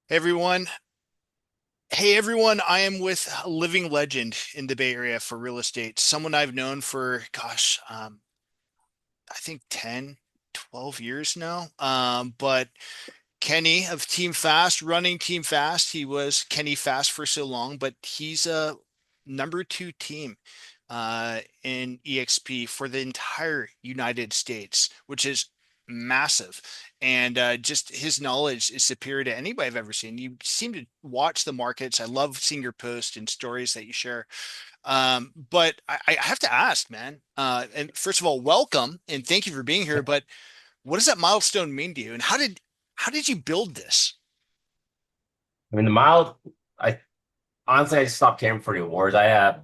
Hey everyone. Hey everyone, I am with a living legend in the Bay Area for real estate. Someone I've known for, I think 10, 12 years now. But Kenny of Team Fast, running Team Fast. He was Kenny Fast for so long, but he's a number two team in EXP for the entire United States, which is massive. And just his knowledge is superior to anybody I've ever seen. You seem to watch the markets. I love seeing your posts and stories that you share. But I have to ask, man. And first of all, welcome and thank you for being here. But what does that milestone mean to you? And how did you build this? I mean, the mile, I honestly, I just stopped caring for the awards. I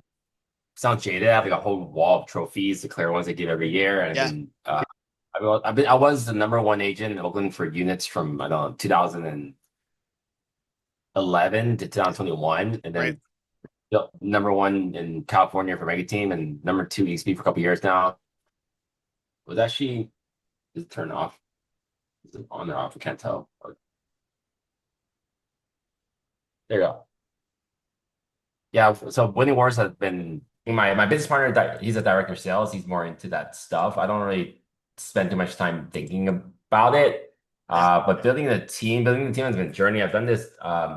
sound jaded. I have like a whole wall of trophies, declare ones they give every year. Yeah. And I was the number one agent in Oakland for units from, I don't know, 2011 to Yeah. 2021. And Right. then number one in California for Mega Team and number two EXP for a couple years now. Was actually, is it turned off? Is it on or off? I can't tell. There you go. Yeah, so winning wars has been my business partner that he's a director of sales. He's more into that stuff. I don't really spend too much time thinking about it. Yeah. But building the team has been a journey. I've done this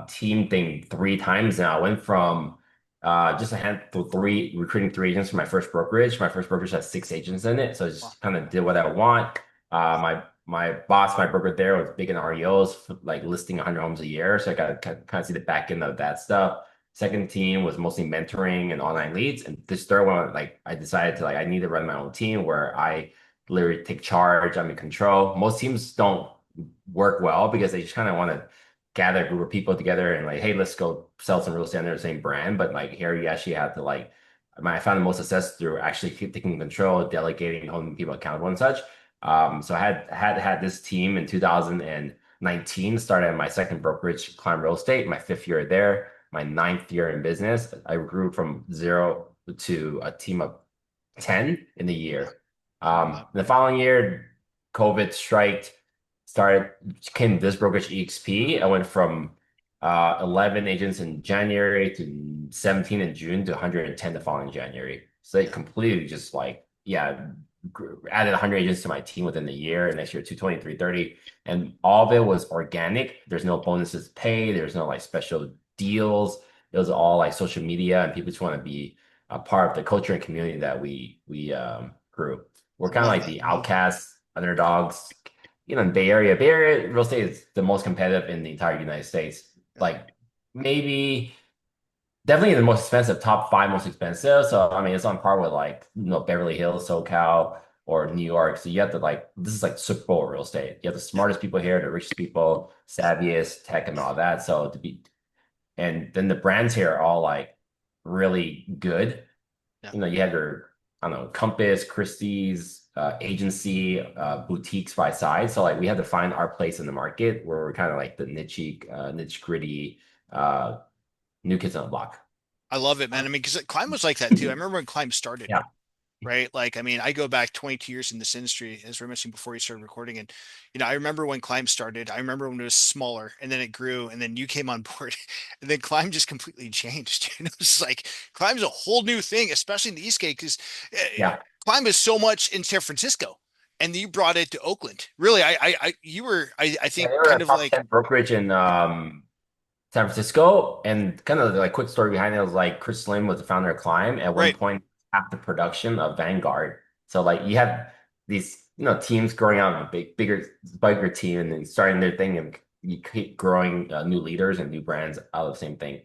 team thing three times now. I went from just a handful three recruiting three agents for my first brokerage. My first brokerage has six agents in it, so I Well, just kind of did what I want. My boss, my broker there was big in REOs, like listing 100 homes a year. So I got to kind of see the back end of that stuff. Second team was mostly mentoring and online leads. And this third one, like I decided to like I need to run my own team where I literally take charge, I'm in control. Most teams don't work well because they just kind of want to gather a group of people together and like, hey, let's go sell some real estate under the same brand. But like here you actually have to like I found the most success through actually keep taking control, delegating, holding people accountable and such. So I had this team in 2019, started my second brokerage, Climb Real Estate, my fifth year there, my ninth year in business. I grew from zero to a team of 10 in a yeah. year. I love that. The following year, COVID striked, started came this brokerage EXP. I went from 11 agents in January to 17 in June to 110 the following January. So it Yeah. completely just like, yeah, added 100 agents to my team within the year. And next year, 220, 330. And all of it was organic. There's no bonuses paid. There's no like special deals. It was all like social media, and people just want to be a part of the culture and community that we grew. We're I kind of love like that, the man. outcasts, underdogs. In the Bay Area. Bay Area real estate is the most competitive in the entire United States. Yeah. Like maybe definitely the most expensive, top five most expensive. So I mean, it's on par with like Beverly Hills, SoCal, or New York. So you have to like this is like Super Bowl real estate. You have the Yeah. smartest people here, the richest people, savviest tech and all that. So to be and then the brands here are all like really good. Yeah. You have your, I don't know, Compass, Christie's, agency, boutiques by size. So like we had to find our place in the market where we're kind of like the niche gritty, uh, new kids on the block. I love it, man. I mean, because Climb was like that too. I remember when Climb started, Yeah. right? Like, I mean, I go back 22 years in this industry, as we're mentioning before you started recording. And, I remember when Climb started. I remember when it was smaller and then it grew and then you came on board and then Climb just completely changed. It's like Climb's a whole new thing, especially in the East Gate, because Yeah. Climb is so much in San Francisco and you brought it to Oakland. Really, you were, I Yeah, think they were kind a of top like, 10 brokerage in San Francisco. And kind of like quick story behind it was like Chris Slim was the founder of Climb. At one right. point, half the production of Vanguard. So like you have these, teams growing out of a bigger team and then starting their thing and you keep growing new leaders and new brands out of the same thing.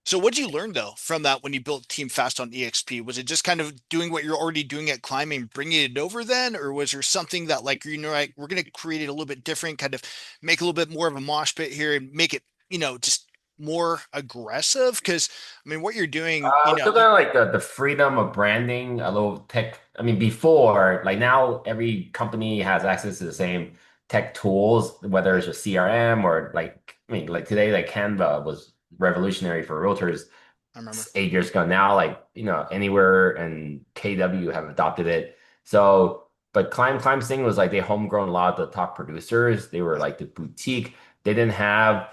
So what did you learn though from that when you built Team Fast on EXP? Was it just kind of doing what you're already doing at climbing, bringing it over then, or was there something that like like we're going to create it a little bit different, kind of make a little bit more of a mosh pit here and make it just more aggressive? Because I mean, what you're doing, We took on like the freedom of branding, a little tech. I mean, before, like now, every company has access to the same tech tools, whether it's a CRM or like, I mean, like today, like Canva was revolutionary for realtors I remember. 8 years ago. Now, like, Anywhere and KW have adopted it. So, but Climb's thing was like they homegrown a lot of the top producers. They were Yeah, like the boutique. They didn't have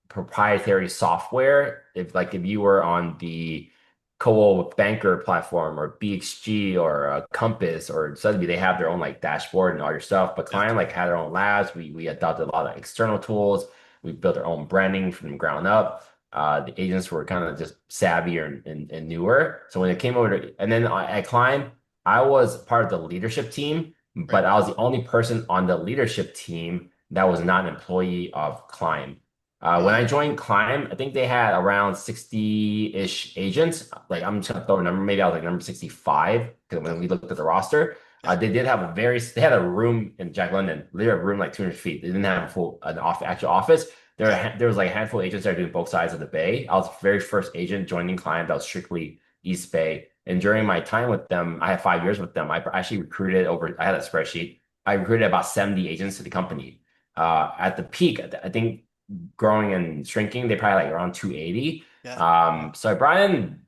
proprietary software. If you were on the Coal Banker platform or BXG or Compass or Sotheby, they have their own like dashboard and all your stuff. But Yeah. Client like had their own labs. We adopted a lot of external tools. We built our own branding from the ground up. The agents were kind of just savvier and newer. So when it came over to, and then at Climb, I was part of the leadership team, Right. but I was the only person on the leadership team that was not an employee of Climb. When I Mm, joined Climb, I think they had around 60-ish agents. Like right. I'm just gonna throw a number, maybe I was like number 65 because Yeah. when we looked at the roster, Yeah. they had a room in Jack London, literally a room like 200 feet. They didn't have a full an off actual office. Yeah. There was like a handful of agents that are doing both sides of the bay. I was the very first agent joining Climb that was strictly East Bay. And during my time with them, I had 5 years with them. I actually recruited over, I had a spreadsheet. I recruited about 70 agents to the company. At the peak, I think growing and shrinking, they probably like around 280. Yeah. So I brought in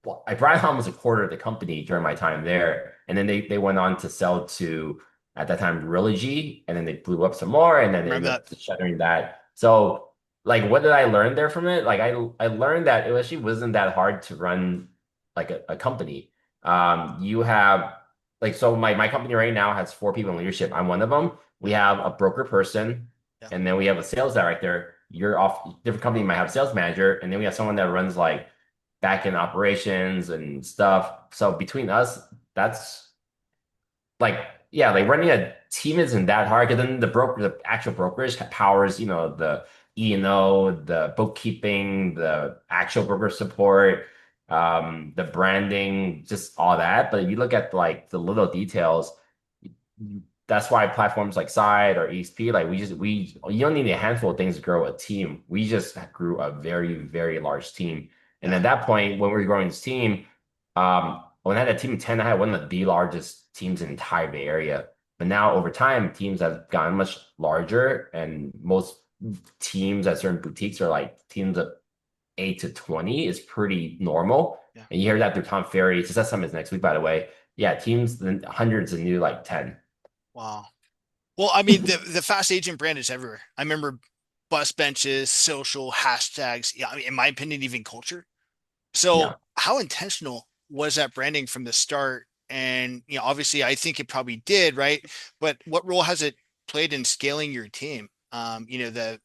almost a quarter of the company during my time there. And then they went on to sell to, at that time, Realogy, and then they blew up some more, and then they Remember ended that. up shuttering that. So, like, what did I learn there from it? Like, I learned that it actually wasn't that hard to run like a company. You have like so my company right now has 4 people in leadership. I'm one of them. We Yeah. have a broker person, Yeah. and then we have a sales director. You're off different company might have a sales manager, and then we have someone that runs like back end operations and stuff. So between us, that's like yeah, like running a team isn't that hard because then the actual brokerage powers, the E&O, the bookkeeping, the actual broker support, the branding, just all that. But if you look at like the little details, that's why platforms like Side or EXP, like we you don't need a handful of things to grow a team. We just grew a very, very large team. And Yeah. at that point, when we were growing this team, when I had a team of 10, I had one of the largest teams in the entire Bay Area. But now over time, teams have gotten much larger, and most teams at certain boutiques are like teams of 8 to 20 is pretty normal. Yeah. And you hear that through Tom Ferry. Success Summit is next week, by the way. Yeah, teams, the hundreds and new like 10. Wow. Well, I mean, the fast agent brand is everywhere. I remember bus benches, social hashtags. Yeah, I mean, in my opinion, even culture. So, Yeah. how intentional was that branding from the start? And obviously, I think it probably did, right? But what role has it played in scaling your team? The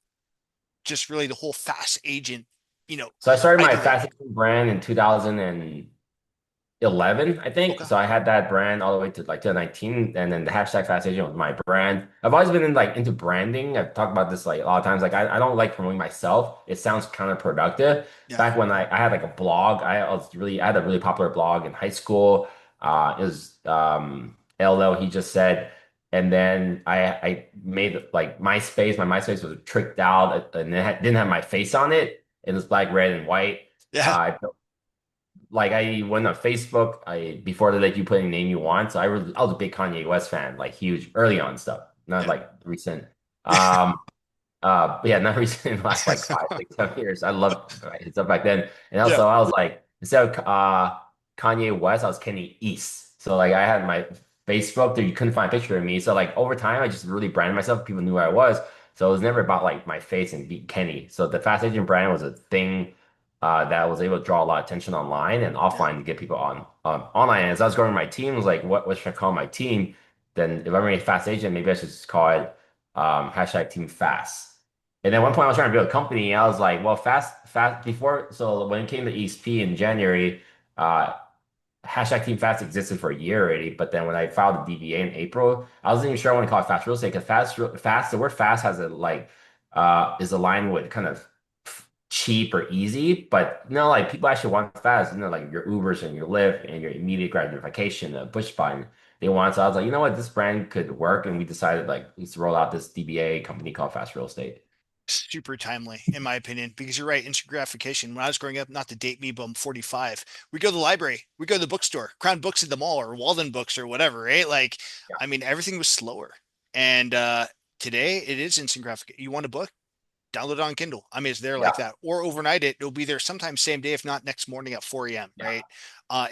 just really the whole fast agent, you know, So I started my idea. fast food brand in 2011, I think. Okay. So I had that brand all the way to like 2019, and then the hashtag fast agent was my brand. I've always been into branding. I've talked about this like a lot of times. Like I don't like promoting myself. It sounds counterproductive. Yeah. Back when I had like a blog, I had a really popular blog in high school. It was LL, he just said. And then I made like MySpace. My MySpace was tricked out and it didn't have my face on it. It was black, red, and white. Yeah. Like I went on Facebook. I before they let you put any name you want. So I was a big Kanye West fan, like huge early on stuff, not Yeah. like recent. Um, but yeah, not recent in the last like 5, 6, 7 years. I loved his stuff back then. And Yeah. also I was like, instead of Kanye West, I was Kenny East. So like I had my Facebook there, you couldn't find a picture of me. So like over time, I just really branded myself. People knew who I was. So it was never about like my face and be Kenny. So the fast agent brand was a thing that was able to draw a lot of attention online and Yeah. offline to get people on online. And as I was growing my team, I was like, what should I call my team? Then if I'm a fast agent, maybe I should just call it hashtag team fast. And then one point I was trying to build a company, I was like, well, fast before. So when it came to EXP in January, uh, hashtag Team Fast existed for a year already. But then when I filed the DBA in April, I wasn't even sure I want to call it Fast Real Estate because fast, the word fast has a like is aligned with kind of cheap or easy. But like people actually want fast, like your Ubers and your Lyft and your immediate gratification, a push button. They want. So I was like, you know what, this brand could work, and we decided like let's roll out this DBA company called Fast Real Estate. Super timely, in my opinion, because you're right. Instant gratification. When I was growing up, not to date me, but I'm 45. We go to the library, we go to the bookstore, Crown Books at the mall, or Walden Books, or whatever. Right? Like, Yeah. I mean, everything was slower. And today, it is instant gratification. You want a book? Download it on Kindle. I mean, it's there like Yeah. that. Or overnight it. It'll be there sometime same day, if not next morning at 4 a.m. Yeah. Right?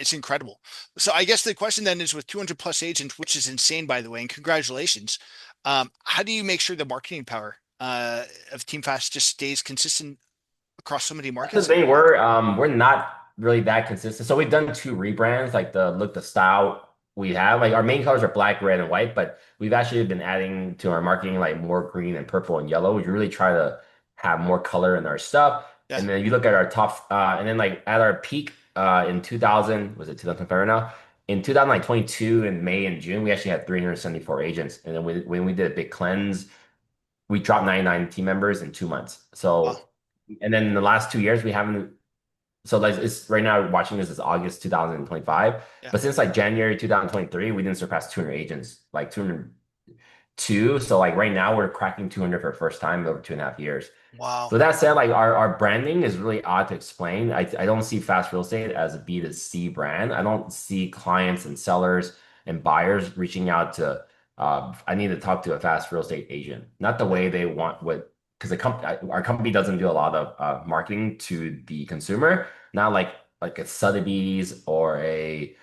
It's incredible. So I guess the question then is with 200 plus agents, which is insane, by the way, and congratulations. How do you make sure the marketing power of Team Fast just stays consistent across so many That's the markets that thing. you're in? We're not really that consistent. So we've done two rebrands, like the look, the style we have. Like our main colors are black, red, and white, but we've actually been adding to our marketing like more green and purple and yellow. We really try to have more color in our stuff. Yeah. And then you look at our top, and then like at our peak in 2000, was it 2025 now? In 2022, in May and June, we actually had 374 agents. And then when we did a big cleanse, we dropped 99 team members in 2 months. Wow. So, and then in the last 2 years, we haven't. So like it's right now watching this is August 2025, Yeah. but since like January 2023, we didn't surpass 200 agents, like 202. So like right now we're cracking 200 for the first time in over 2.5 years. Wow. With that said, like our branding is really odd to explain. I don't see fast real estate as a B2C brand. I don't see clients and sellers and buyers reaching out to I need to talk to a fast real estate agent. Not the way they want what because our company doesn't do a lot of marketing to the consumer. Not like a Sotheby's or a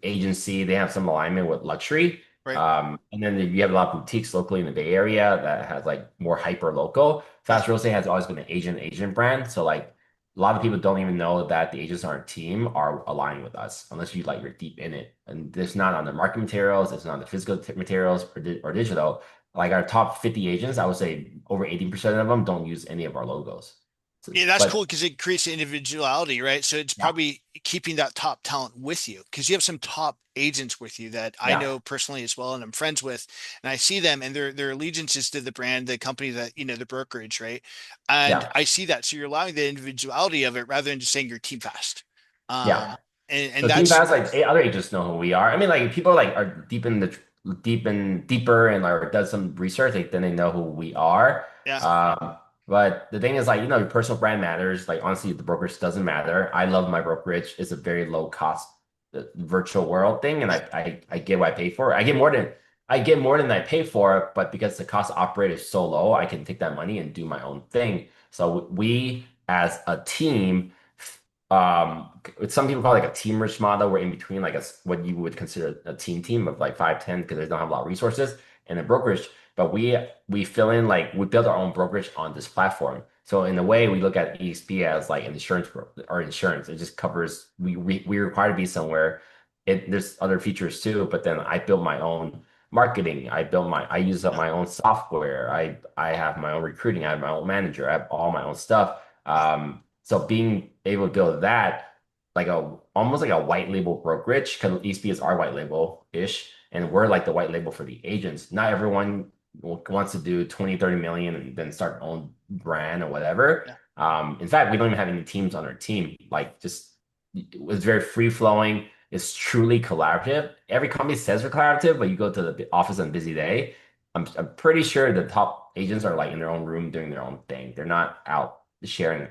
agency, they have some alignment with luxury. Right. And then you have a lot of boutiques locally in the Bay Area that has like more hyper local. Yeah. Fast Real Estate has always been an agent brand. So like a lot of people don't even know that the agents on our team are aligned with us unless you like you're deep in it. And it's not on the marketing materials, it's not on the physical materials or digital. Like our top 50 agents, I would say over 80% of them don't use any of our logos. So, Yeah, that's cool but because it creates individuality, right? So it's yeah, probably keeping that top talent with you because you have some top agents with you that I yeah, know personally as well and I'm friends with, and I see them and their allegiance is to the brand, the company that, the brokerage, right? And yeah. I see that. So you're allowing the individuality of it rather than just saying you're team fast. Yeah. And So Team that's Fast, like other agents know who we are. I mean, like people like are deeper and like does some research, like then they know who we are. yeah, But the thing is, like your personal brand matters. Like honestly, the brokerage doesn't matter. I love my brokerage. It's a very low cost virtual world thing, and yeah, I get what I pay for. I get more than I pay for, but because the cost to operate is so low, I can take that money and do my own thing. So we as a team some people call it like a team rich model. We're in between like what you would consider a team of like 5, 10 because they don't have a lot of resources and a brokerage. But we fill in like we build our own brokerage on this platform. So in a way, we look at EXP as like an insurance or insurance. It just covers we require to be somewhere. There's other features too, but then I built my own marketing. I use up yeah, my own software. I have my own recruiting. I have my own manager. I have all my own stuff. yeah, So being able to build that like a almost like a white label brokerage, because ESP is our white label ish, and we're like the white label for the agents. Not everyone wants to do 20, 30 million and then start their own brand or whatever. yeah. In fact, we don't even have any teams on our team. Like just it's very free flowing. It's truly collaborative. Every company says we're collaborative, but you go to the office on a busy day. I'm pretty sure the top agents are like in their own room doing their own thing. They're not out sharing.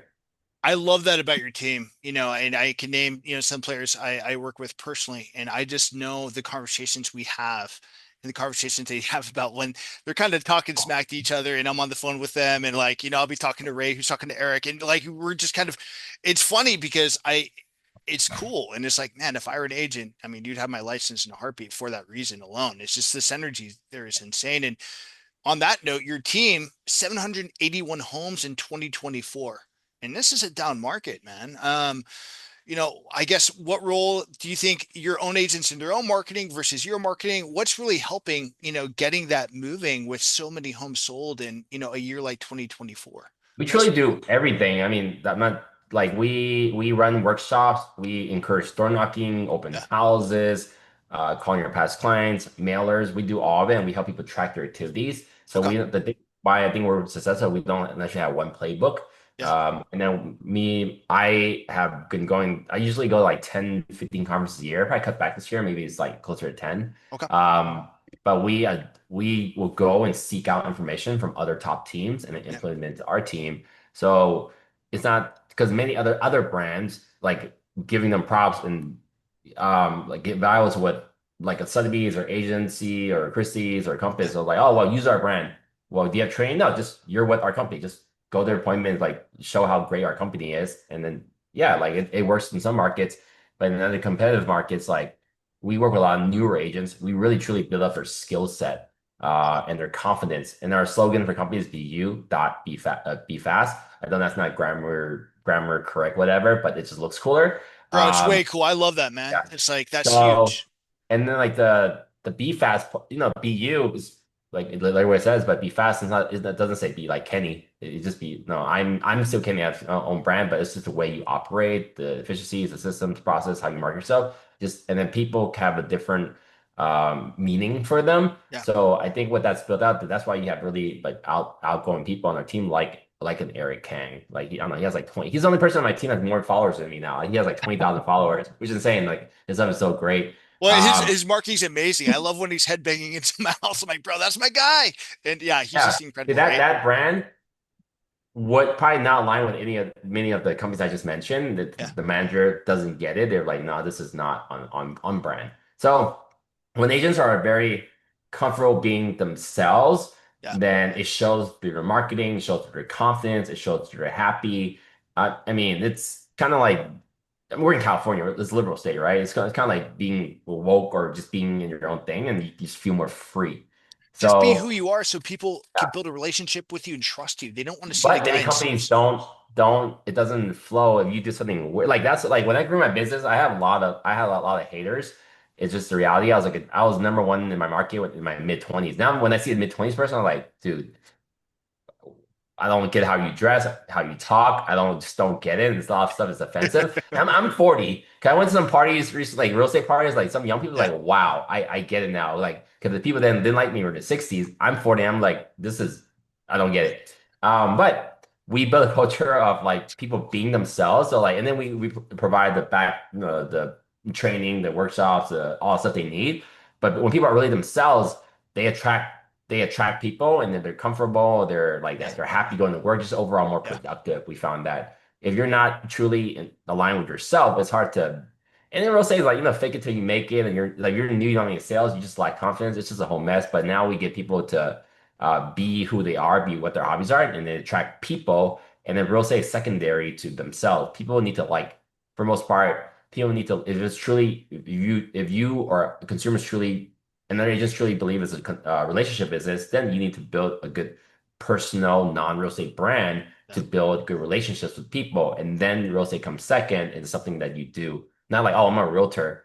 I love that about your team, and I can name, some players I work with personally, and I just know the conversations we have and the conversations they have about when they're kind of talking smack to each other and I'm on the phone with them and like, I'll be talking to Ray who's talking to Eric and like we're just kind of it's funny because it's cool and it's like, man, if I were an agent, I mean, you'd have my license in a heartbeat for that reason alone. It's just this energy there is insane. And on that note, your team 781 homes in 2024. And this is a down market, man. I guess what role do you think your own agents in their own marketing versus your marketing? What's really helping, getting that moving with so many homes sold in, a year like 2024? We What's truly do everything. I mean, that not like we run workshops, we encourage door knocking, open yeah, houses, calling your past clients, mailers. We do all of it, and we help people track their activities. So okay, the thing why I think we're successful, we don't necessarily have one playbook. yeah, And then I have been going. I usually go like 10, 15 conferences a year. If I cut back this year, maybe it's like closer to 10. okay, But we will go and seek out information from other top teams and then yeah, implement it into our team. So it's not because many other brands like giving them props and like give values to what like a Sotheby's or agency or Christie's or yeah, Compass are like, oh well, use our brand. Well, do you have training? No, just you're with our company. Just go to their appointments, like show how great our company is, and then yeah, like it works in some markets, but in other competitive markets, like we work with a lot of newer agents. We really truly build up their skill set. and their confidence. And our slogan for company is be fast. I know that's not grammar correct, whatever, but it just looks cooler. Bro, it's Um, way cool. I love that, man. yeah. It's like that's So, huge. and then like the be fast, BU is like what it says, but be fast is not, it doesn't say be like Kenny. It just be, no, I'm still Kenny. I have own brand, but it's just the way you operate, the efficiencies, the systems, process, how you market yourself. Just, and then people have a different meaning for them. Yeah. So I think what that's built out, that's why you have really like outgoing people on our team, like an Eric Kang. Like I don't know, he has like 20. He's the only person on my team that has more followers than me now. He has like 20,000 followers, which is insane. Like his stuff is so great. Well, his Um, his marketing's amazing. I love when he's headbanging into my house. I'm like, bro, that's my guy. And yeah, he's yeah, just that incredible, right? that brand would probably not align with any of many of the companies I just mentioned. Yeah. The manager doesn't get it. They're like, no, this is not on brand. So when agents are very comfortable being themselves, Yeah. then it shows through their marketing, it shows through their confidence, it shows through their happy. I mean, it's kind of like we're in California, it's a liberal state, right? It's kind of like being woke or just being in your own thing, and you just feel more free. Just be who So. you are so people can build a relationship with you and trust you. They don't want to see the But guy many in companies suits. don't it doesn't flow if you do something weird. Like that's like when I grew my business, I had a lot of haters. It's just the reality. I was number one in my market in my mid 20s. Now when I see a mid 20s person, I'm like, dude, I don't get how you dress, how you talk. I don't get it. And a lot of stuff is offensive. And I'm 40. 'Cause I went to some parties recently, like real estate parties, like some young people Yeah. like, wow, I get it now. Like, because the people then didn't like me were in the 60s. I'm 40. I'm like, I don't get it. But we built a culture of like people being themselves. So like, and then we provide the training, the workshops, all the stuff they need. But when people are really themselves, they attract they attract people and then they're comfortable. They're like Yeah. they're happy going to work, just overall more Yeah. productive. We found that if you're not truly aligned with yourself, it's hard to. And then real estate is like fake it till you make it, and you're new, you don't have any sales, you just lack confidence. It's just a whole mess. But now we get people to be who they are, be what their hobbies are, and they attract people. And then real estate is secondary to themselves. People need to like, for most part, people need to if it's truly if you or consumers truly and then you just truly believe it's a relationship business, then you need to build a good personal non-real estate brand Yeah. to build good relationships with people. And then real estate comes second. It's something that you do. Not like, oh, I'm a realtor.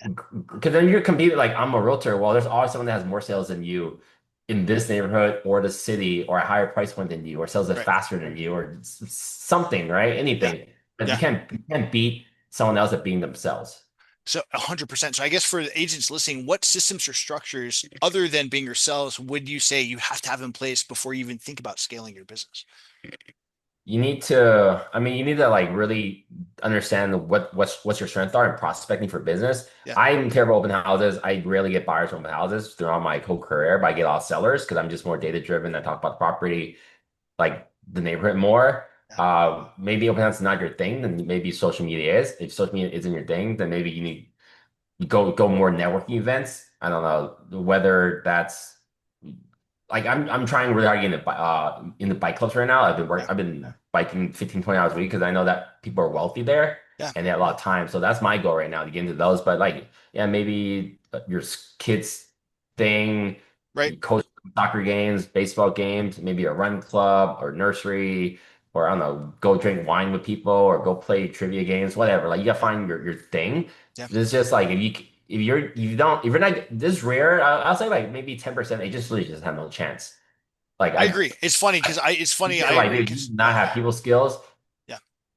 Because then you're competing like I'm a realtor. Well, there's always someone that has more sales than you in this neighborhood or the city or a higher price point than you or sells it Right. faster than you or something, right? Yeah. Anything. But Yeah. you can't beat someone else at being themselves. So 100%. So I guess for the agents listening, what systems or structures other than being yourselves would you say you have to have in place before you even think about scaling your business? You need to like really understand what's your strengths are in prospecting for business. Yeah. I'm terrible at open houses. I rarely get buyers from open houses throughout my whole career, but I get a lot of sellers because I'm just more data driven. I talk about the property, like the neighborhood more. Yeah. Maybe open house is not your thing, then maybe social media is. If social media isn't your thing, then maybe you go more networking events. I don't know whether that's like I'm trying really hard to get in the bike clubs right now. Yeah. I've been biking 15, 20 hours a week because I know that people are wealthy there Yeah. and they have a lot of time. So that's my goal right now to get into those. But like, yeah, maybe your kids thing, Right. you coach soccer games, baseball games, maybe a run club or nursery, or I don't know, go drink wine with people or go play trivia games, whatever. Like you gotta Yeah. find your thing. Yeah. It's just like if you're not this rare, I'll say like maybe 10%. They just really just have no chance. Like I agree. It's funny I because it's you funny. I can like agree dude, you because do not yeah. have people skills, Yeah.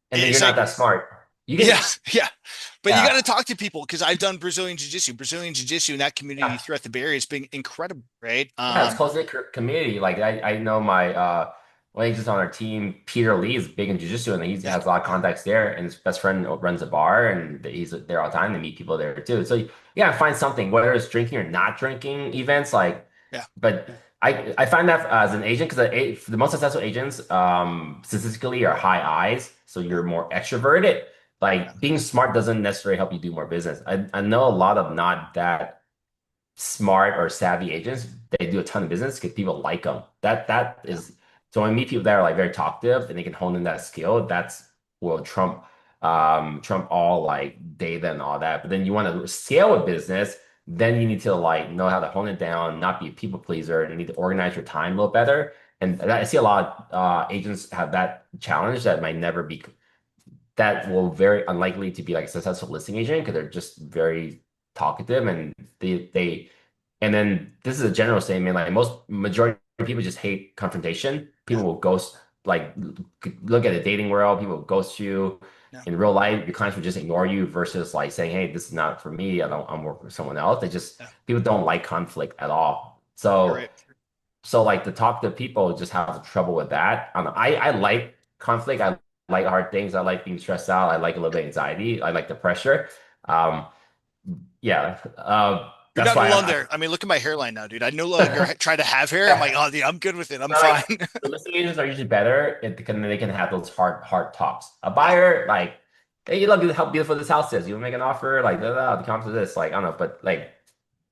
and then It's you're not like, that smart. You yeah. can Yeah. But you got yeah to talk to people because I've done Brazilian Jiu-Jitsu. Brazilian Jiu-Jitsu in that community yeah throughout the Bay Area has been incredible, right? yeah. It's close knit community. Like I know my one agent on our team, Peter Lee, is big in jiu-jitsu, and he Yeah. has a lot of contacts there. And his best friend runs a bar, and he's there all the time. They meet people there too. So yeah, find something, whether it's drinking or not drinking events, like. Yeah. But I find that as an agent, because the most successful agents, statistically, are high I's, so Yeah. you're more extroverted. Yeah. Like being smart doesn't necessarily help you do more business. I know a lot of not that smart or savvy agents, they do a ton of business because people like them. That Yeah. is so when I meet people that are like very talkative and they can hone in that skill, that's will trump all like data and all that. But then you want to scale a business, then you need to like know how to hone it down, not be a people pleaser, and you need to organize your time a little better. And I see a lot of agents have that challenge that might never be that will very unlikely to be like a successful listing agent because they're just very talkative and they and then this is a general statement like most majority of people just hate confrontation. Yeah. People will ghost like look at the dating world, people will ghost you Yeah. in real life. Your clients will just ignore you versus like saying, hey, this is not for me. I'm working with someone else. They just Yeah. people don't like conflict at all. You're So right. like to talk to people just have trouble with that. I like conflict. I like hard things. I like being stressed out. I like a little bit of anxiety. I like the pressure. Um, yeah. You're That's not why alone there. I mean, look at my hairline now, dude. I no longer try to have hair. I'm like, oh, dude, I'm good with it. I'm But fine. like the listing agents are usually better if they can have those hard talks. A Yeah. buyer, like, hey, you look at how beautiful this house is. You make an offer, like, the comps of this, like, I don't know, but like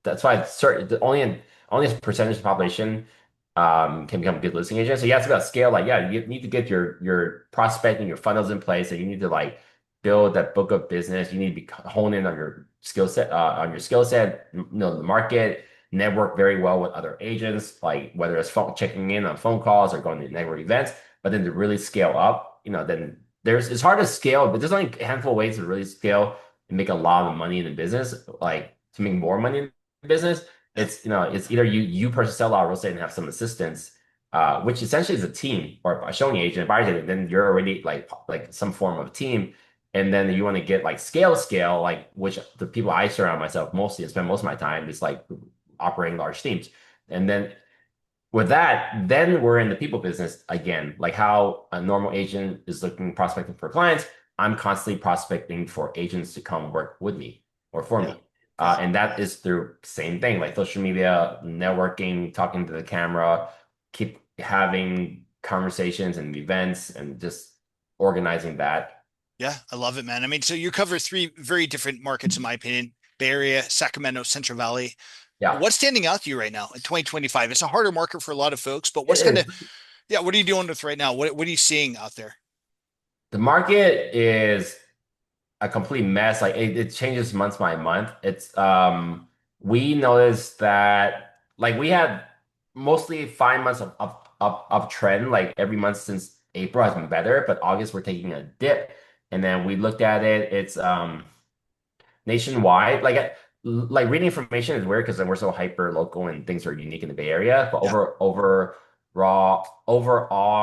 that's why certain only a percentage of the population can become a good listing agent. So you have to got scale. Like, yeah, you need to get your prospecting, your funnels in place, and you need to like build that book of business. You need to be hone in on your skill set, know the market, network very well with other agents, like whether it's checking in on phone calls or going to network events. But then to really scale up, then it's hard to scale, but there's only a handful of ways to really scale and make a lot of money in the business, like to make more money in the business. Yeah. It's either you personally sell a lot of real estate and have some assistants, which essentially is a team or a showing agent, buyer's agent, then you're already like some form of team. And then you want to get like scale, like which the people I surround myself mostly and spend most of my time is like operating large teams. And then with that, then we're in the people business again, like how a normal agent is looking prospecting for clients. I'm constantly prospecting for agents to come work with me or for Yeah. me. Yeah. And that is through same thing, like social media, networking, talking to the camera, keep having conversations and events and just organizing that. Yeah. I love it, man. I mean, so you cover three very different markets, in my opinion: Bay Area, Sacramento, Central Valley. Yeah, What's standing out to you right now in 2025? It's a harder market for a lot of folks, but it what's kind of, is. yeah, what are you doing with right now? What are you seeing out there? The market is a complete mess. Like it changes month by month. It's we noticed that like we had mostly 5 months of uptrend. Like every month since April has been better, but August we're taking a dip. And then we looked at it. It's nationwide. Like reading information is weird because we're so hyper local and things are unique in the Bay Area. But Yeah. overall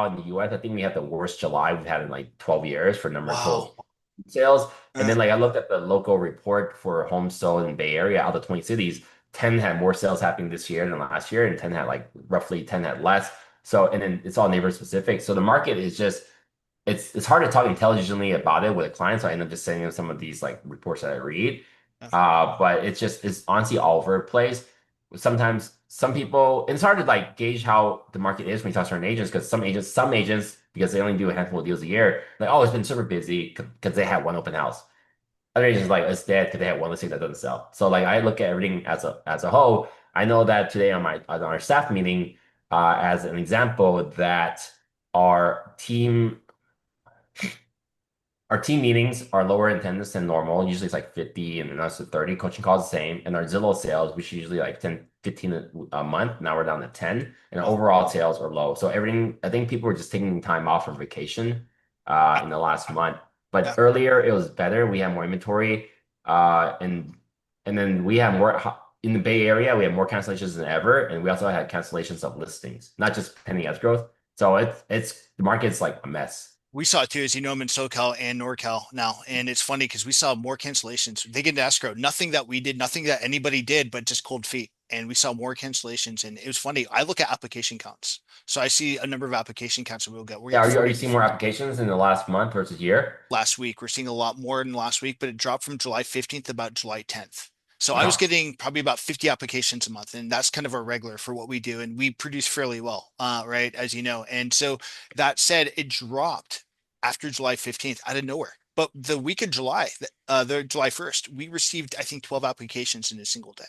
in the US, I think we had the worst July we've had in like 12 years for number of Wow. total sales. And Uh, then like I looked at the local report for homes sold in the Bay Area out of 20 cities, 10 had more sales happening this year than last year, and 10 had like roughly 10 had less. So and then it's all neighborhood specific. So the market is just it's hard to talk intelligently about it with a client. So I end up just sending them some of these like reports that I read. uh, But it's honestly all over the place. Sometimes some people, and it's hard to like gauge how the market is when you talk to certain agents because some agents, because they only do a handful of deals a year, like, oh, it's been super busy because they had one open house. Other agents like it's dead because they had one listing that doesn't sell. So like I look at everything as a whole. I know that today on our staff meeting, as an example, that our team our team meetings are lower in attendance than normal. Usually it's like 50 and then us to 30. Coaching calls the same. And our Zillow sales, which is usually like 10, 15 a month. Now we're down to 10. And our wow. overall sales are low. So everything, I think people were just taking time off for vacation Yeah. in the last month. But Yeah. earlier it was better. We had more inventory. And then we have more in the Bay Area, we have more cancellations than ever. And we also had cancellations of listings, not just pending as growth. So it's the market's like a mess. We saw it too, as you know, I'm in SoCal and NorCal now. And it's funny because we saw more cancellations. They get into escrow. Nothing that we did, nothing that anybody did, but just cold feet. And we saw more cancellations. And it was funny. I look at application counts. So I see a number of application counts that we'll get. We Yeah, get are you 40 seeing more applications in the last month versus year? last week. We're seeing a lot more than last week, but it dropped from July 15th to about July 10th. So I was No. getting probably about 50 applications a month, and that's kind of our regular for what we do, and we produce fairly well, right, as you know. And so that said, it dropped after July 15th out of nowhere. But the week of July, the July 1st, we received, I think, 12 applications in a single day.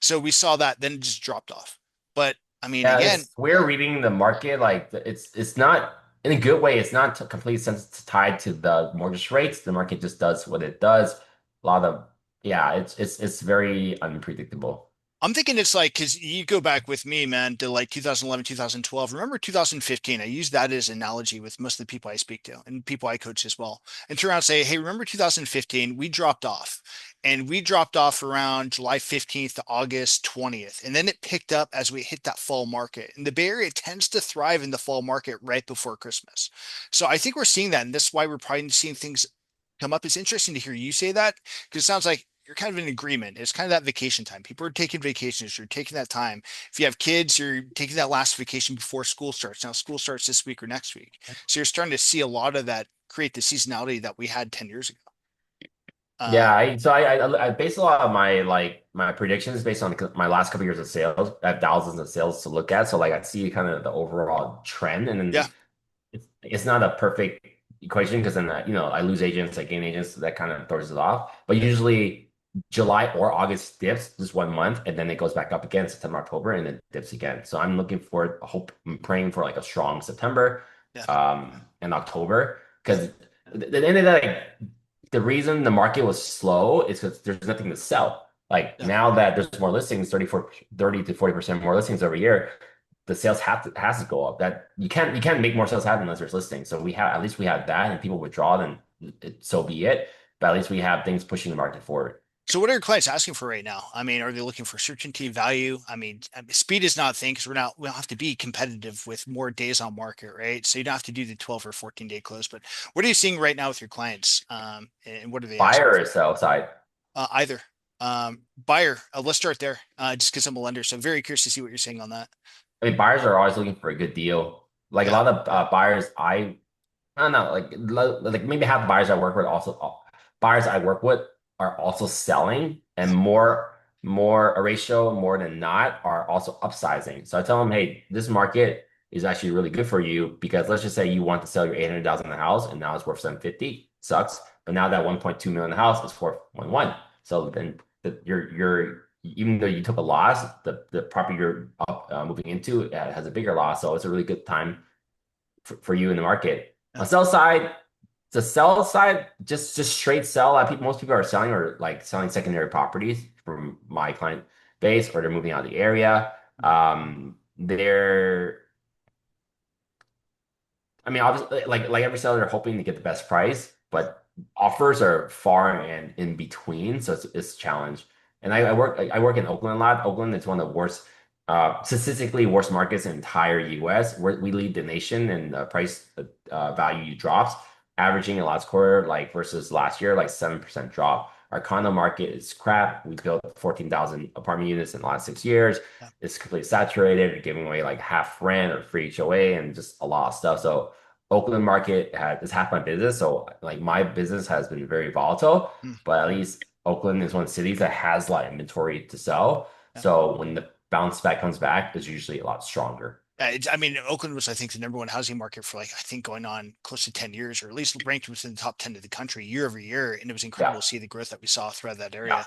So we saw that, then it just dropped off. But I mean, Yeah, again, it's we're reading the market like it's not in a good way. It's not completely tied to the mortgage rates. The market just does what it does. A lot of Yeah, it's very unpredictable. I'm thinking it's like, because you go back with me, man, to like 2011, 2012. Remember 2015? I use that as an analogy with most of the people I speak to and people I coach as well. And turn around and say, hey, remember 2015? We dropped off. And we dropped off around July 15th to August 20th. And then it picked up as we hit that fall market. And the Bay Area tends to thrive in the fall market right before Christmas. So I think we're seeing that. And that's why we're probably seeing things come up. It's interesting to hear you say that because it sounds like you're kind of in agreement. It's kind of that vacation time. People are taking vacations. You're taking that time. If you have kids, you're taking that last vacation before school starts. Now school starts this week or next week. So you're starting to see a lot of that create the seasonality that we had 10 years ago. Yeah, Um, I base a lot of my like my predictions based on my last couple years of sales. I have thousands of sales to look at, so like I see kind of the overall trend, and yeah, then it's not a perfect equation because then I lose agents, I gain agents, so that kind of throws it off. But usually July or August dips just 1 month, and then it goes back up again September, October, and then dips again. So I'm looking for, hope, I'm praying for like a strong September, yeah, and October yeah, because at the end of the day, the reason the market was slow is because there's nothing to sell. Like yeah. now that there's more listings, 30 to 40% more listings every year, the sales have to has to go up. That you can't make more sales happen unless there's listings. So we have at least we have that, and people withdraw, then so be it. But at least we have things pushing the market forward. So what are your clients asking for right now? I mean, are they looking for certainty, value? I mean, speed is not a thing because we don't have to be competitive with more days on market, right? So you don't have to do the 12 or 14 day close. But what are you seeing right now with your clients? And what are they asking Buyer or for? sell side. Either. Buyer, let's start there. Just because I'm a lender, so I'm very curious to see what you're saying on that. I mean, buyers are always looking for a good deal. Like a Yeah, lot of buyers, I don't know, like maybe half the buyers I work with also buyers I work with are also selling, and yeah, more a ratio more than not are also upsizing. So I tell them, hey, this market is actually really good for you because let's just say you want to sell your 800,000 in the house and now it's worth 750, sucks. But now that 1.2 million in the house is worth 1.1. So then you're even though you took a loss, the property you're moving into has a bigger loss. So it's a really good time for you in the market. yeah, On sell side, the sell side, just straight sell. A lot of people, most people are selling or like selling secondary properties from my client base, or they're moving out of the area. They're I mean, obviously, like every seller, they're hoping to get the best price, but offers are far and in between, so it's a challenge. And I work in Oakland a lot. Oakland is one of the worst, statistically worst markets in the entire U.S. We lead the nation in price value drops, averaging in last quarter like versus last year like 7% drop. Our condo market is crap. We built 14,000 apartment units in the last 6 years. yeah, It's completely saturated. We're giving away like half rent or free HOA and just a lot of stuff. So Oakland market is half my business, so like my business has been very volatile, mm, but at least Oakland is one of the cities that has a lot of inventory to sell. yeah. So when the bounce back comes back, it's usually a lot stronger. I mean, Oakland was, I think, the number one housing market for like, I think going on close to 10 years, or at least ranked within the top 10 of the country year over year. And it was Yeah, incredible to see the growth that we saw throughout that yeah. area.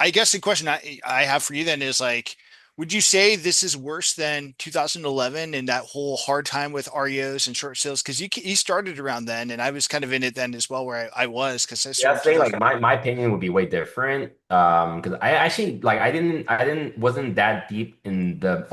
I guess the question I have for you then is like, would you say this is worse than 2011 and that whole hard time with REOs and short sales? Because you started around then, and I was kind of in it then as well, where I was because I Yeah, started I'd say like 2000. my opinion would be way different. Because I actually like I didn't wasn't that deep in the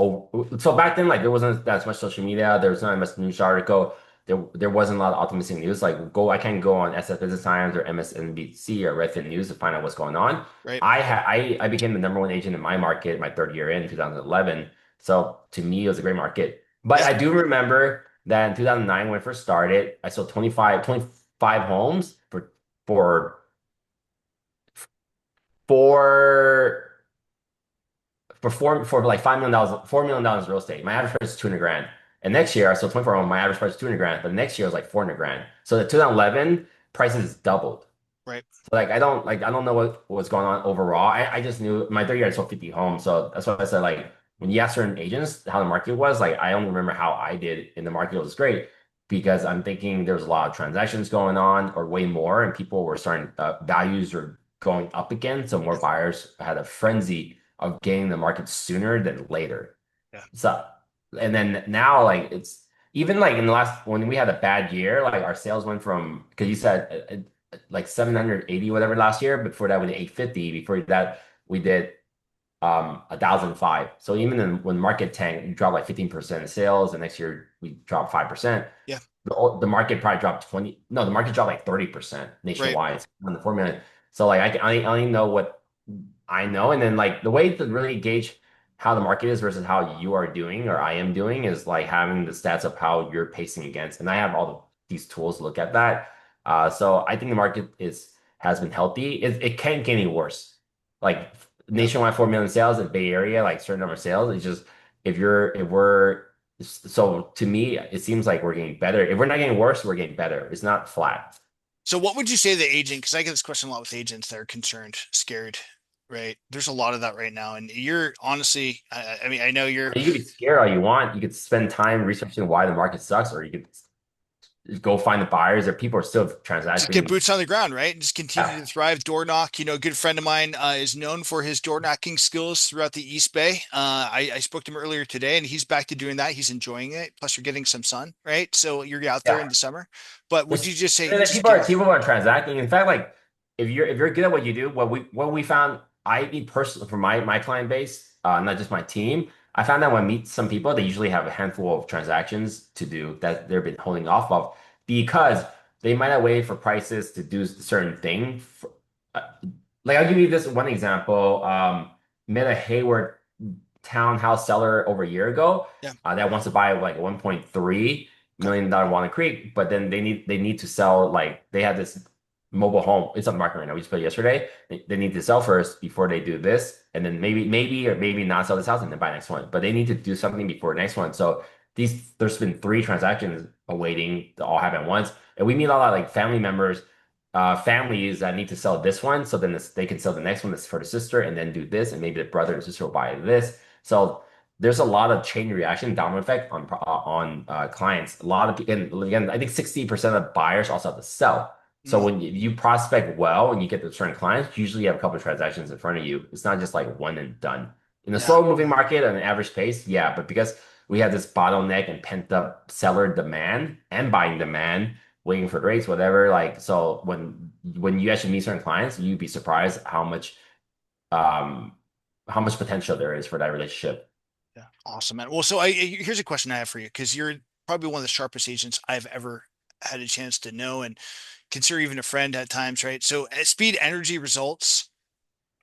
so back then like there wasn't that much social media. There was not much news article. There wasn't a lot of optimistic news. Like I can't go on SF Business Times or MSNBC or Redfin News to find out what's going on. Right? I became the number one agent in my market my third year in 2011. So to me it was a great market. But Yeah, I do remember that in 2009 when I first started, I sold 25 homes for for for like $5 million, $4 million real estate. My average price is 200 grand. And next year, I sold 24 homes. My average price is 200 grand. But next year it was like 400 grand. So the 2011 prices doubled. right. So I don't know what was going on overall. I just knew my third year I sold 50 homes. So that's why I said like when you ask certain agents how the market was, like I only remember how I did in the market. It was great because I'm thinking there was a lot of transactions going on or way more, and people were starting values were going up again. So more Yeah, buyers had a frenzy of getting the market sooner than later. yeah, So and then now like it's even like in the last when we had a bad year, like our sales went from because you said like 780 whatever last year. Before that, we did 850. Before that, we did 1,005. So even when market tanked, you dropped like 15% in sales, and next year we dropped 5%. Yeah. The market probably dropped 20. No, the market dropped like 30% Right. nationwide on the 4 million. So like I only know what I know, and then like the way to really gauge how the market is versus how you are doing or I am doing is like having the stats of how you're pacing against, and I have these tools to look at that. So I think the market is has been healthy. It can't get any worse. Like Yeah. nationwide 4 million sales in Bay Area, like certain number of sales. It's just if we're so to me, it seems like we're getting better. If we're not getting worse, we're getting better. It's not flat. So what would you say to the agent? Because I get this question a lot with agents that are concerned, scared, right? There's a lot of that right now. And you're honestly, I mean, I know you're You could be scared all you want. You could spend time researching why the market sucks, or you could go find the buyers. Or people are still just get transacting. boots on the ground, right? And just continue Yeah, to thrive. Door knock. A good friend of mine is known for his door knocking skills throughout the East Bay. I spoke to him earlier today, and he's back to doing that. He's enjoying it. Plus, you're getting some sun, right? So you're out there yeah. in the summer. But would you It's just say and then just get? people are transacting. In fact, like if you're good at what you do, what we found, I mean personally for my client base, not just my team, I found that when I meet some people, they usually have a handful of transactions to do that they've been holding off of because they might have waited for prices to do a certain thing. Uh, like I'll give you this one example. Met a Hayward townhouse seller over a year ago Yeah. that wants to buy like 1.3 Okay. million dollar Walnut Creek, but then they need to sell like they have this mobile home. It's on the market right now. We just put it yesterday. They need to sell first before they do this, and then maybe or maybe not sell this house and then buy the next one. But they need to do something before the next one. So there's been three transactions awaiting to all happen at once, and we meet a lot of like family members. Families that need to sell this one, so then they can sell the next one that's for the sister, and then do this, and maybe the brother and sister will buy this. So there's a lot of chain reaction, domino effect on clients. A lot of and again, I think 60% of buyers also have to sell. So Mm, when you prospect well and you get the certain clients, usually you have a couple of transactions in front of you. It's not just like one and done. In a yeah. slow moving market at an average pace, yeah, but because we have this bottleneck and pent up seller demand and buying demand, waiting for rates, whatever. Like so, when you actually meet certain clients, you'd be surprised um how much potential there is for that relationship. Yeah. Awesome, man. Well, here's a question I have for you because you're probably one of the sharpest agents I've ever had a chance to know and consider even a friend at times, right? So at speed, energy, results.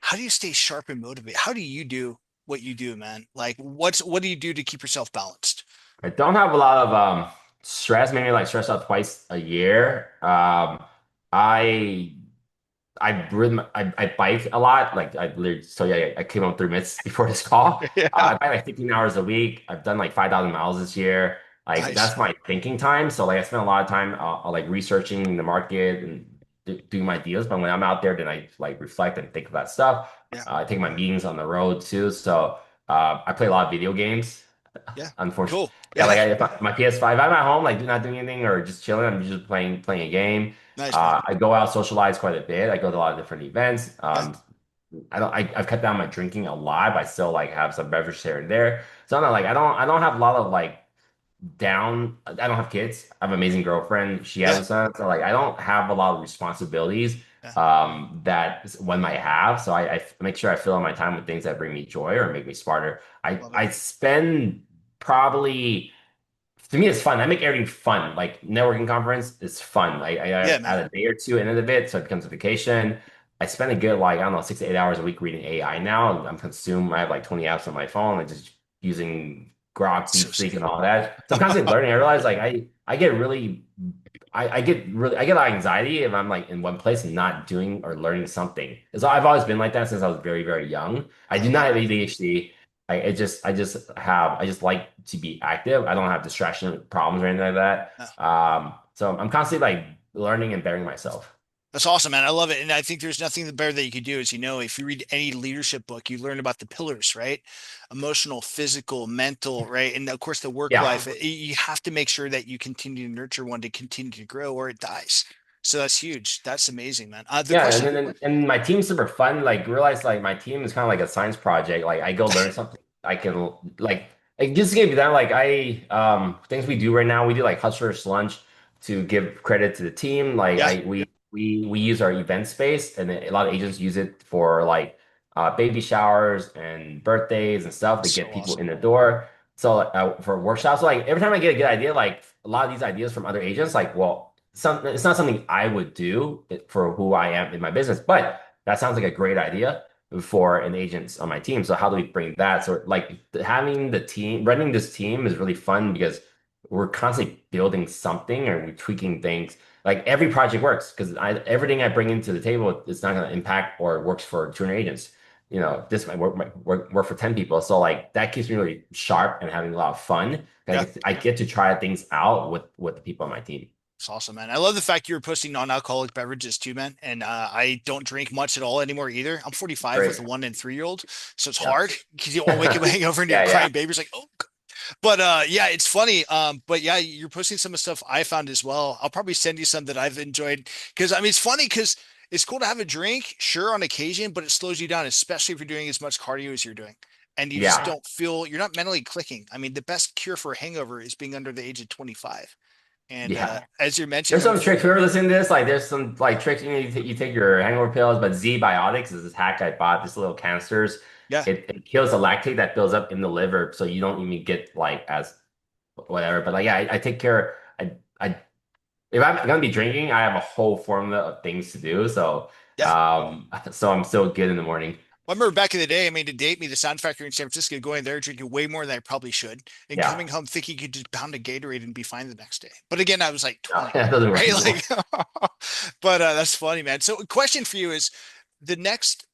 How do you stay sharp and motivated? How do you do what you do, man? Like, what do you do to keep yourself balanced? I don't have a lot of stress, maybe like stress out twice a year. I I bike a lot. Like I literally, so yeah, I came up 3 minutes before this call. Yeah. I bike like 15 hours a week. I've done like 5,000 miles this year. Like Nice. that's my thinking time. So like I spend a lot of time like researching the market and doing my deals. But when I'm out there, then I like reflect and think about stuff. Yeah. I take my meetings on the road too. So I play a lot of video games. Yeah. Unfortunately, Cool. yeah, Yeah. my PS5, I'm at home, like not doing anything or just chilling. I'm just playing a game. Nice, man. I go out, socialize quite a bit. I go to a lot of different events. Yeah. I've cut down my drinking a lot, but I still like have some beverage here and there. So I'm not like I don't have a lot of like I don't have kids. I have an amazing girlfriend. She has Yeah. a son. So like I don't have a lot of responsibilities Yeah. that one might have. So I make sure I fill in my time with things that bring me joy or make me smarter. Love it. I spend probably to me, it's fun. I make everything fun. Like networking conference is fun. I Yeah, man. add a day or two into the it, so it becomes a vacation. I spend a good like I don't know 6 to 8 hours a week reading AI now. I'm consumed. I have like 20 apps on my phone. I'm just using Grok, So DeepSeek, sick. and all that. So I'm constantly learning. I realize like I get really I get a lot of anxiety if I'm like in one place and not doing or learning something. So I've always been like that since I was very young. I I do love not have it. ADHD. I just like to be active. I don't have distraction problems or anything like Yeah. that. So I'm constantly like learning and bettering myself. That's awesome, man. I love it. And I think there's nothing better that you could do is, if you read any leadership book, you learn about the pillars, right? Emotional, physical, mental, right? And of course, the work Yeah. life. You have to make sure that you continue to nurture one to continue to grow or it dies. So that's huge. That's amazing, man. The Yeah, and question, then my team's super fun. Like realize like my team is kind of like a science project. Like I go learn something. I can like just to give you that like I things we do right now. We do like hustlers lunch to give credit to the team. Like yeah, we use our event space, and then a lot of agents use it for like baby showers and birthdays and stuff to So get people awesome. in the door. So for workshops, like every time I get a good idea, like a lot of these ideas from other agents, like well, it's not something I would do for who I am in my business, but that sounds like a great idea for an agent on my team. So how do we bring that? So like having the team, running this team is really fun because we're constantly building something and we're tweaking things like every project works because everything I bring into the table is not going to impact or works for 200 agents. You know, this might work for 10 people. So like that keeps me really sharp and having a lot of fun. Yeah. I get to try things out with the people on my team. It's awesome, man. I love the fact you're posting non-alcoholic beverages too, man. And I don't drink much at all anymore either. I'm 45 with Great. a 1 and 3 year old, so it's Yeah. hard because you all wake up hangover and you're Yeah, yeah. crying babies like, oh. But yeah, it's funny. But yeah, you're posting some of the stuff I found as well. I'll probably send you some that I've enjoyed because I mean it's funny because it's cool to have a drink, sure, on occasion, but it slows you down, especially if you're doing as much cardio as you're doing. And you just Yeah. don't feel you're not mentally clicking. I mean, the best cure for a hangover is being under the age of 25. And Yeah. as you're mentioning There's them, some tricks. Whoever listening to this, like, there's some like tricks. You take your hangover pills, but Z Biotics is this hack I bought. This little canisters. yeah, It kills the lactate that builds up in the liver, so you don't even get like as whatever. But like, yeah, I take care. I if I'm gonna be drinking, I have a whole formula of things to do. So, yeah. so I'm still good in the morning. I remember back in the day, I mean, to date me, the Sound Factory in San Francisco, going there, drinking way more than I probably should, and Yeah, coming home thinking you could just pound a Gatorade and be fine the next day. But again, I was like no, 20, that doesn't work right? anymore. Like, but that's funny, man. So, a question for you is the next,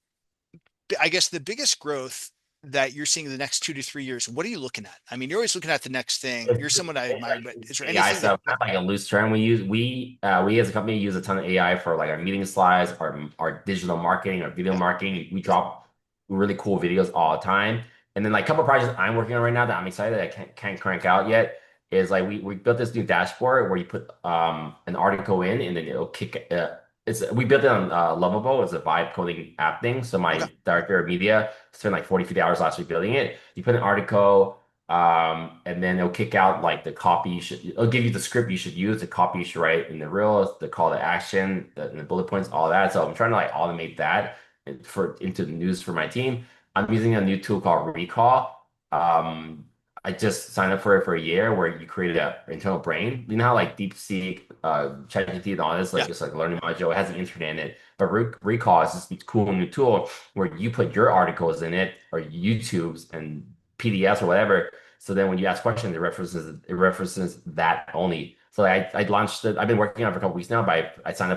I guess, the biggest growth that you're seeing in the next 2 to 3 years. What are you looking at? I mean, you're always looking at the next thing. You're someone I It's admire, like but is there AI anything that, stuff, not like a loose term we use. We as a company use a ton of AI for like our meeting slides, our digital marketing, our video yeah, marketing. We drop really cool videos all the time. And then like a couple of projects I'm working on right now that I'm excited that I can't crank out yet is like we built this new dashboard where you put an article in and then it'll kick it's we built it on Lovable. It's a vibe coding app thing. So okay, my director of media spent like 40, 50 hours last week building it. You put an article and then it'll kick out like the copy you should, it'll give you the script you should use, the copy you should write in the reels, the call to action, the bullet points, all that. So I'm trying to like automate that into the news for my team. I'm using a new tool called Recall. I just signed up for it for a year where you create an internal brain. You know how like DeepSeek, ChatGPT and all this, yeah, like it's like a learning module, it has the internet in it. But Recall is this cool new tool where you put your articles in it or YouTube's and PDFs or whatever. So then when you ask questions, it references that only. So I launched it. I've been working on it for a couple weeks now, but I signed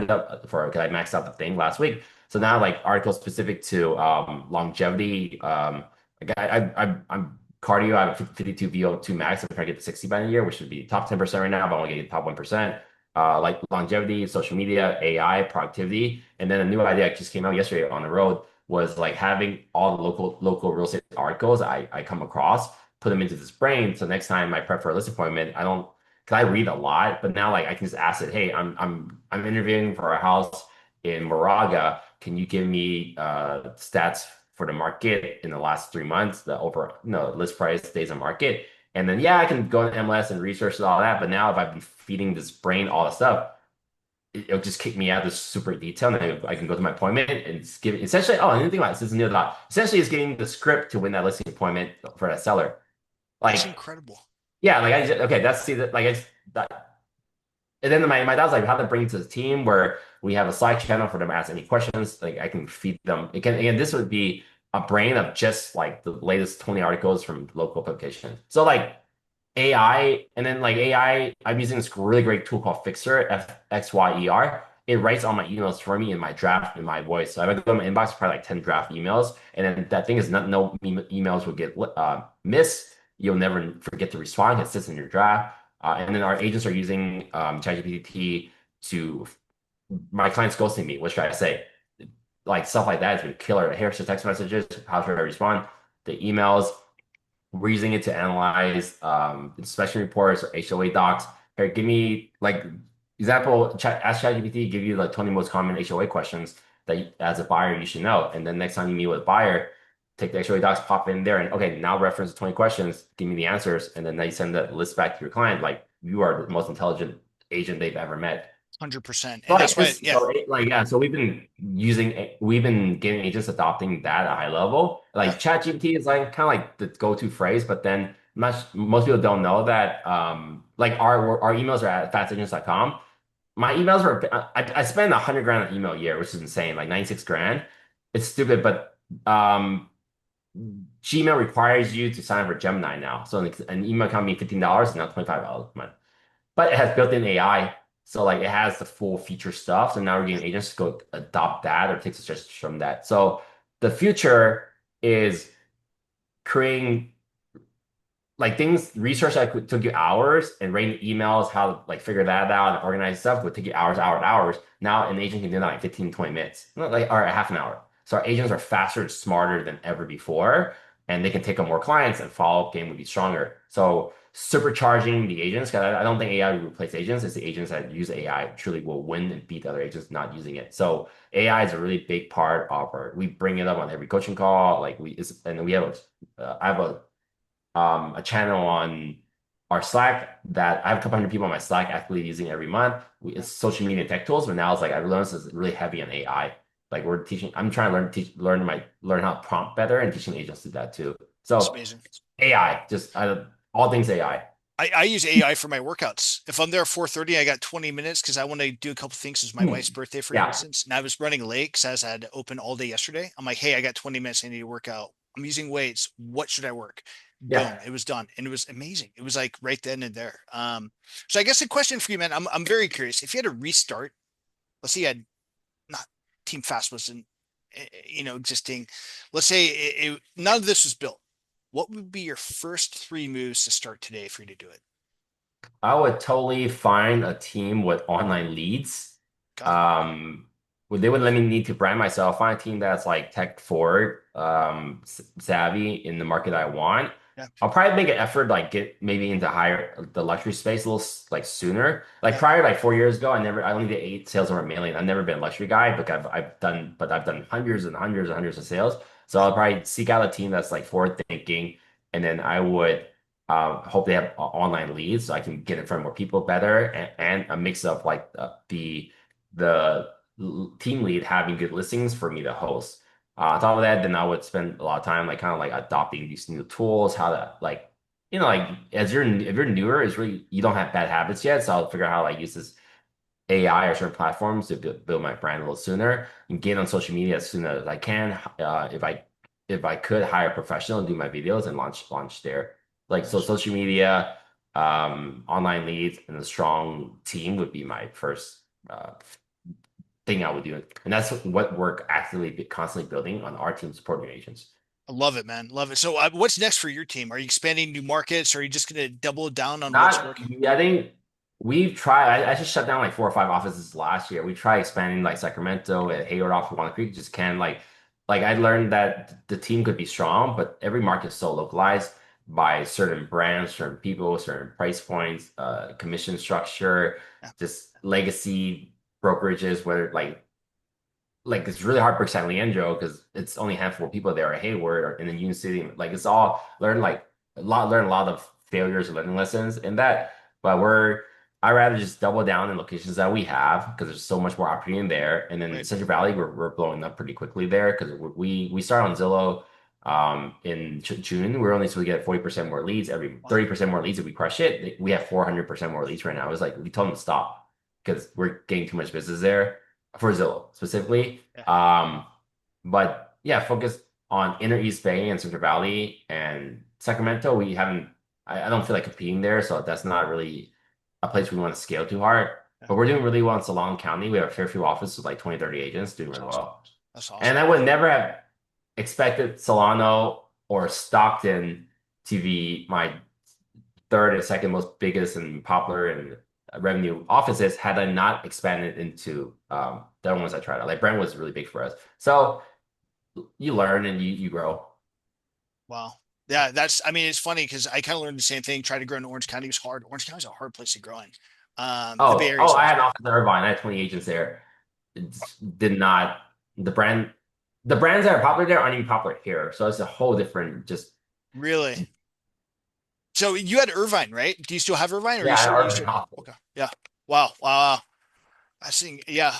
up for it because I maxed out the thing last week. So now like articles specific to longevity. Like I'm cardio. I have a 52 VO2 max. I'm trying to get to 60 by the year, which would be top 10% right now, but I want to get top 1%. Like longevity, social media, AI, productivity, and then a new idea that just came out yesterday on the road was like having all the local real estate articles I come across, put them into this brain. So next time I prep for a listing appointment, I don't because I read a lot, but now like I can just ask it, hey, I'm interviewing for a house in Moraga. Can you give me stats for the market in the last 3 months, the over list price, days on market? And then yeah, I can go on MLS and research all that. But now if I've been feeding this brain all the stuff, it'll just kick me out this super detail, and then I can go to my appointment and it's giving essentially. Oh, and the thing about this is new thought. Essentially, it's getting the script to win that listing appointment for that seller. that's Like, incredible. yeah, like I just, okay, that's see that like it's that. And then my dad's like, how to bring it to the team where we have a Slack channel for them to ask any questions. Like I can feed them. It can again, this would be a brain of just like the latest 20 articles from local publications. So like AI, and then like AI, I'm using this really great tool called Fixer, Fxyer. It writes all my emails for me in my draft in my voice. So I go to my inbox, probably like 10 draft emails. And then that thing is not no emails will get missed. You'll never forget to respond. It sits in your draft. And then our agents are using ChatGPT to my clients ghosting me. What should I say? Like stuff like that has been killer. Here's the text messages. How should I respond? The emails. We're using it to analyze inspection reports or HOA docs. Here, give me like example, ask ChatGPT, give you the 20 most common HOA questions that as a buyer you should know. And then next time you meet with a buyer, take the HOA docs, pop in there, and okay, now reference the 20 questions, give me the answers, and then they send the list back to your client. Like you are the most intelligent agent they've ever met. 100%. So And like that's why, this, yeah, so we've been getting agents adopting that at a high level. yeah, Like ChatGPT is like kind of like the go-to phrase, but then most people don't know that like our emails are at fastagents.com. My emails are I spend 100 grand on email a year, which is insane, like 96 grand. It's stupid, but um Gmail requires you to sign up for Gemini now. So an email account being $15 is now $25 a month. But it has built-in AI. So like it has the full feature stuff. So now we're yeah, getting agents to go adopt that or take suggestions from that. So the future is creating like things research that took you hours and writing emails, how to like figure that out and organize stuff would take you hours. Now an agent can do that in like 15, 20 minutes, not like or a half an hour. So our agents are faster and smarter than ever before, and they can take on more clients and follow-up game would be stronger. So supercharging the agents, because I don't think AI will replace agents. It's the agents that use AI truly will win and beat the other agents not using it. So AI is a really big part of our, we bring it up on every coaching call. Like and we have I have a channel on our Slack that I have a couple hundred people on my Slack actively using every month. yeah. It's social media and tech tools, but now it's like I've learned this is really heavy on AI. Like we're teaching, I'm trying to learn how to prompt better and teaching agents to do that too. It's So amazing. AI, all things AI. I use AI for my workouts. If I'm there at 4:30, I got 20 minutes because I want to do a couple things. It's my wife's birthday, for Yeah, instance. And I was running late because I had open all day yesterday. I'm like, hey, I got 20 minutes. I need to work out. I'm using weights. What should I work? yeah. Boom. It was done. And it was amazing. It was like right then and there. So I guess the question for you, man, I'm very curious. If you had to restart, let's say you had not Team Fast wasn't, existing. Let's say none of this was built. What would be your first three moves to start today for you to do it? I would totally find a team with online leads. Okay. Um, they would let me need to brand myself, find a team that's like tech forward, savvy in the market I want. Yeah. I'll probably make an effort like get maybe into higher the luxury space a little like sooner. Like Yeah. prior, like 4 years ago, I only did 8 sales over a million. I've never been a luxury guy, but I've done hundreds and hundreds and hundreds of sales. So Yeah. I'll probably seek out a team that's like forward thinking, and then I would hope they have online leads so I can get in front of more people better and a mix of like the team lead having good listings for me to host. On top of that, then I would spend a lot of time like kind of like adopting these new tools, how to like like as if you're newer, it's really you don't have bad habits yet, so I'll figure out how to like use this AI or certain platforms to build my brand a little sooner and get on social media as soon as I can. If I could hire a professional and do my videos and launch there. Like so Nice. social media, online leads, and a strong team would be my first thing I would do. And that's what we're actively constantly building on our team supporting agents. I love it, man. Love it. So, what's next for your team? Are you expanding new markets? Or are you just going to double down on what's Not, working? I think we've tried. I just shut down like 4 or 5 offices last year. We tried expanding like Sacramento at Hayward off of Walnut Creek. Just can't like I learned that the team could be strong, but every market is so localized by certain brands, certain people, certain price points, commission structure, Yeah, just legacy brokerages, where like it's really hard to break San Leandro because it's only a handful of people there at Hayward or in the Union City. Like it's all learn a lot of failures and learning lessons in that. But I rather just double down in locations that we have because there's so much more opportunity in there. And then right. Central Valley, we're blowing up pretty quickly there because we start on Zillow in June. We're only supposed to get 40% more leads, every Wow. 30% more leads if we crush it. We have 400% more leads right now. It was like we told them to stop because we're getting too much business there for Zillow specifically. Yeah, But yeah, focus on Inner East Bay and Central Valley and Sacramento. We haven't, I don't feel like competing there, so that's not really a place we want to scale too hard. yeah. But we're doing really well in Solano County. We have a Fairfield office with like 20, 30 agents doing That's really awesome. well. That's And awesome. I would never have expected Solano or Stockton to be my third and second most biggest and popular and revenue offices had I not expanded into the other ones I tried out. Like Brent was really big for us. So you learn and you grow. Wow. Yeah, I mean, it's funny because I kind of learned the same thing. Tried to grow in Orange County was hard. Orange County is a hard place to grow in. The Bay Area is I had an awesome. office in Irvine. I had 20 agents there. It did not the brand the brands that are popular there aren't even popular here. So it's a whole different just Really? So you had Irvine, right? Do you still have Irvine or yeah, I had you Irvine still, office. okay. Yeah. Wow. Wow. I think, yeah,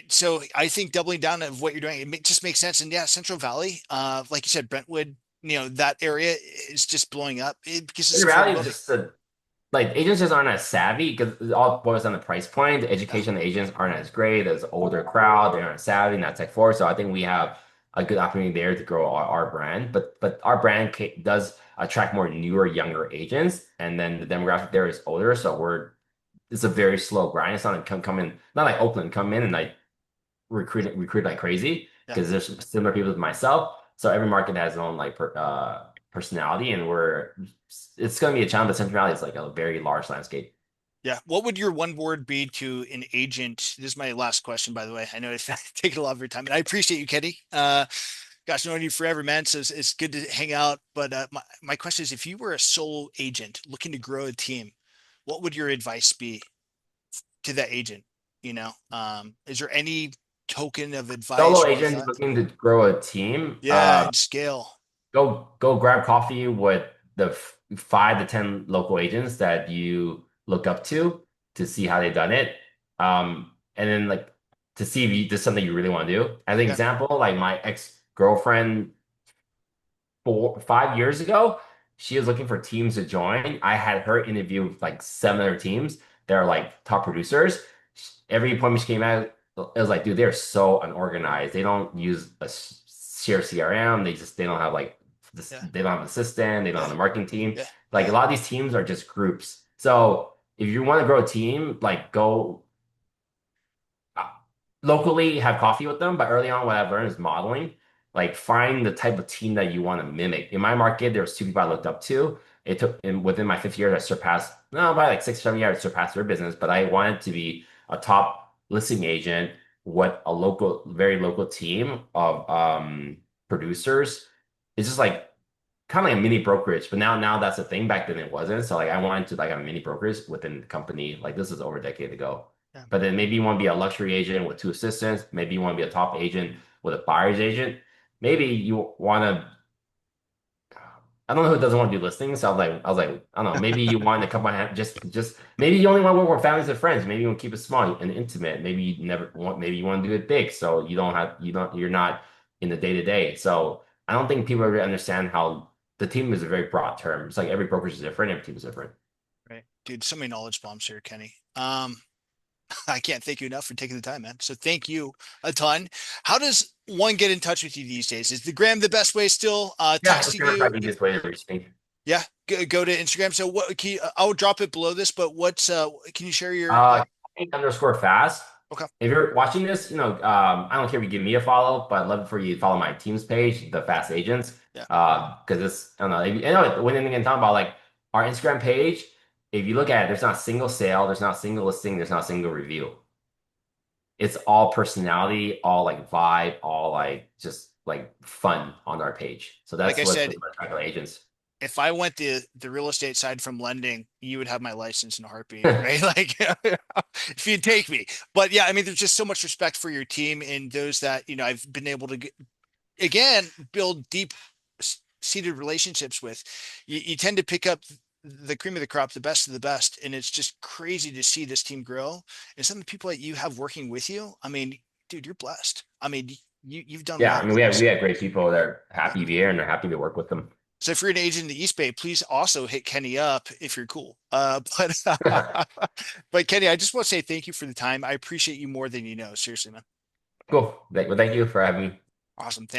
so I think doubling down of what you're doing, just makes sense. And yeah, Central Valley, like you said, Brentwood, that area is just blowing up because In it's reality, it's affordability. just like agents just aren't as savvy because it all boils down to price point. The Yeah, education of the agents aren't as great as older crowd. They aren't savvy, not tech forward. So I think we have a good opportunity there to grow our brand. But our brand does attract more newer, younger agents, and then the demographic there is older. So it's a very slow grind. It's not like come in, not like Oakland, come in and like recruit like crazy yeah, because there's similar people to myself. So every market has its own like personality, and it's going to be a challenge. But Central Valley is like a very large landscape. yeah. What would your one word be to an agent? This is my last question, by the way. I know it's taken a lot of your time, and I appreciate you, Kenny. Gosh, known you forever, man. So it's good to hang out. But my question is, if you were a solo agent looking to grow a team, what would your advice be to that agent? Is there any token of advice Solo or agents thought? looking to grow a team. Yeah, and scale. Go grab coffee with the 5 to 10 local agents that you look up to see how they've done it. And then like to see if this is something you really want to do. As an Yeah, example, like my ex-girlfriend 5 years ago, she was looking for teams to join. I had her interview with like 7 other teams. They're like top producers. Every appointment she came out, it was like, dude, they're so unorganized. They don't use a shared CRM. They don't have like this. yeah, They don't have an assistant. They don't have yeah, a marketing team. yeah, Like a yeah. lot of these teams are just groups. So if you want to grow a team, like go uh, locally have coffee with them. But early on, what I've learned is modeling. Like find the type of team that you want to mimic. In my market, there was 2 people I looked up to. It took and within my 5 years, I surpassed no, by like 6 or 7 years, I surpassed their business. But I wanted to be a top listing agent with a local, very local team of producers. It's just like kind of like a mini brokerage, but now that's a thing. Back then it wasn't. So like I wanted to like have a mini brokerage within the company. Like this is over a decade ago. Yeah. But then maybe you want to be a luxury agent with 2 assistants. Maybe you want to be a top agent with a buyer's agent. Maybe you want to. I don't know who doesn't want to do listings. So I was like, I don't know. Maybe you want a couple of just maybe you only want to work with families and friends. Maybe you want to keep it small and intimate. Maybe you never want. Maybe you want to do it big, so you're not in the day to day. So I don't think people really understand how the team is a very broad term. It's like every brokerage is different, every team is different. Right. Dude, so many knowledge bombs here, Kenny. I can't thank you enough for taking the time, man. So thank you a ton. How does one get in touch with you these days? Is the gram the best way still? Yeah, Texting Instagram is you? probably the easiest way to reach me. Yeah, go to Instagram. So what can you, I'll drop it below this, but can you share your Uh, underscore fast. okay. If you're watching this, I don't care if you give me a follow, but I'd love for you to follow my team's page, the Fast Agents, Yeah. because it's I don't know. I know when again talking about like our Instagram page, if you look at it, there's not a single sale, there's not a single listing, there's not a single review. It's all personality, all like vibe, all like just like fun on our page. So Like that's I what's said, going to attract our agents. if I went the real estate side from lending, you would have my license in a heartbeat, right? Like if you'd take me. But yeah, there's just so much respect for your team and those that, I've been able to again build deep seated relationships with. You tend to pick up the cream of the crop, the best of the best, and it's just crazy to see this team grow. And some of the people that you have working with you, dude, you're blessed. You've done Yeah, I well. mean we So have great people that are yeah. happy to be here and they're happy to work with them. So if you're an agent in the East Bay, please also hit Kenny up if you're cool. But but Kenny, I just want to say thank you for the time. I appreciate you more than you know. Seriously, man. Cool. Well, thank you for having me. Awesome.